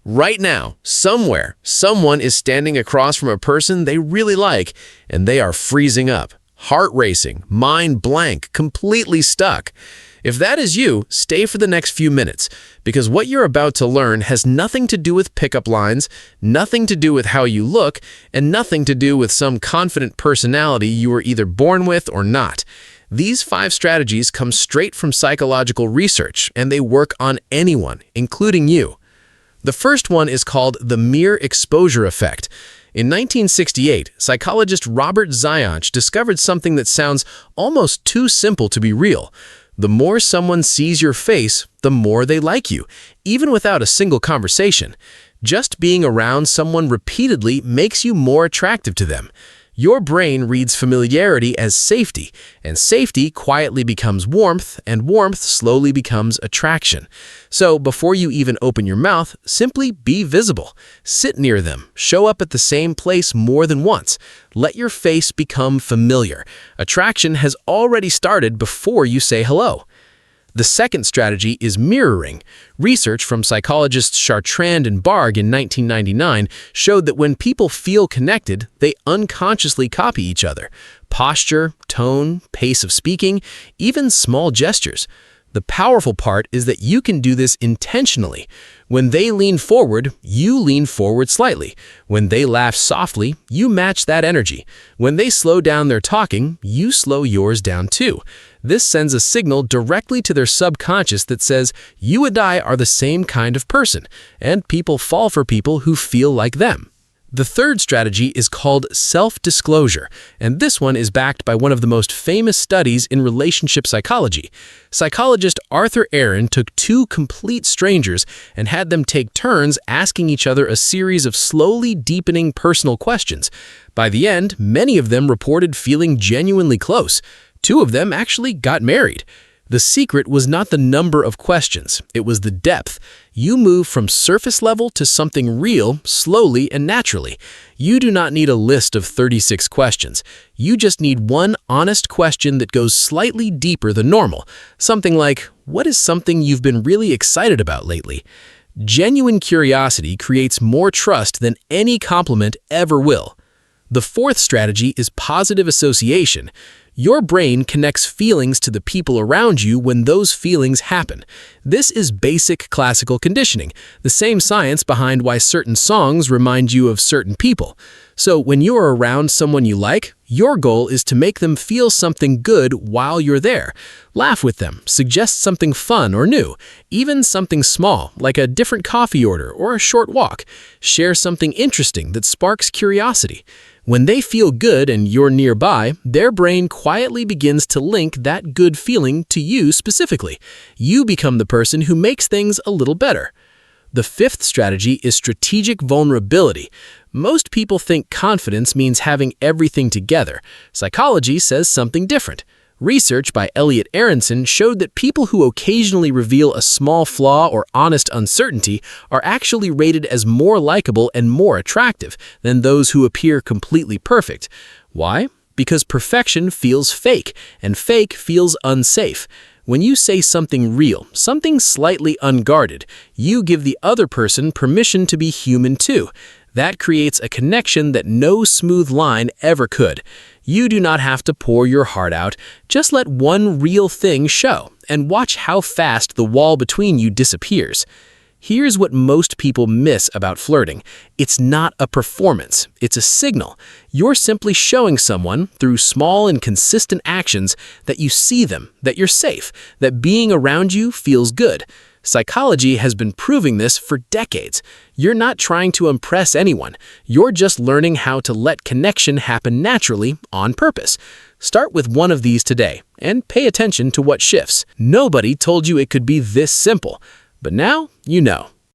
Right now, somewhere, someone is standing across from a person they really like, and they are freezing up, heart racing, mind blank, completely stuck. If that is you, stay for the next few minutes, because what you're about to learn has nothing to do with pickup lines, nothing to do with how you look, and nothing to do with some confident personality you were either born with or not. These 5 strategies come straight from psychological research, and they work on anyone, including you. The first one is called the mere exposure effect. In 1968, psychologist Robert Zionch discovered something that sounds almost too simple to be real. The more someone sees your face, the more they like you, even without a single conversation. Just being around someone repeatedly makes you more attractive to them. Your brain reads familiarity as safety, and safety quietly becomes warmth, and warmth slowly becomes attraction. So before you even open your mouth, simply be visible. Sit near them. Show up at the same place more than once. Let your face become familiar. Attraction has already started before you say hello. The second strategy is mirroring. Research from psychologists Chartrand and Barg in 1999 showed that when people feel connected, they unconsciously copy each other. Posture, tone, pace of speaking, even small gestures. The powerful part is that you can do this intentionally. When they lean forward, you lean forward slightly. When they laugh softly, you match that energy. When they slow down their talking, you slow yours down too. This sends a signal directly to their subconscious that says, you and I are the same kind of person, and people fall for people who feel like them. The third strategy is called self-disclosure, and this one is backed by one of the most famous studies in relationship psychology. Psychologist Arthur Aaron took 2 complete strangers and had them take turns asking each other a series of slowly deepening personal questions. By the end, many of them reported feeling genuinely close. 2 of them actually got married. The secret was not the number of questions, it was the depth. You move from surface level to something real, slowly and naturally. You do not need a list of 36 questions. You just need one honest question that goes slightly deeper than normal. Something like, what is something you've been really excited about lately? Genuine curiosity creates more trust than any compliment ever will. The fourth strategy is positive association. Your brain connects feelings to the people around you when those feelings happen. This is basic classical conditioning, the same science behind why certain songs remind you of certain people. So when you are around someone you like, your goal is to make them feel something good while you're there. Laugh with them, suggest something fun or new, even something small, like a different coffee order or a short walk. Share something interesting that sparks curiosity. When they feel good and you're nearby, their brain quietly begins to link that good feeling to you specifically. You become the person who makes things a little better. The fifth strategy is strategic vulnerability. Most people think confidence means having everything together. Psychology says something different. Research by Elliot Aronson showed that people who occasionally reveal a small flaw or honest uncertainty are actually rated as more likable and more attractive than those who appear completely perfect. Why? Because perfection feels fake, and fake feels unsafe. When you say something real, something slightly unguarded, you give the other person permission to be human too. That creates a connection that no smooth line ever could. You do not have to pour your heart out. Just let one real thing show, and watch how fast the wall between you disappears. Here's what most people miss about flirting. It's not a performance, it's a signal. You're simply showing someone, through small and consistent actions, that you see them, that you're safe, that being around you feels good. Psychology has been proving this for decades. You're not trying to impress anyone. You're just learning how to let connection happen naturally on purpose. Start with one of these today, and pay attention to what shifts. Nobody told you it could be this simple, but now you know.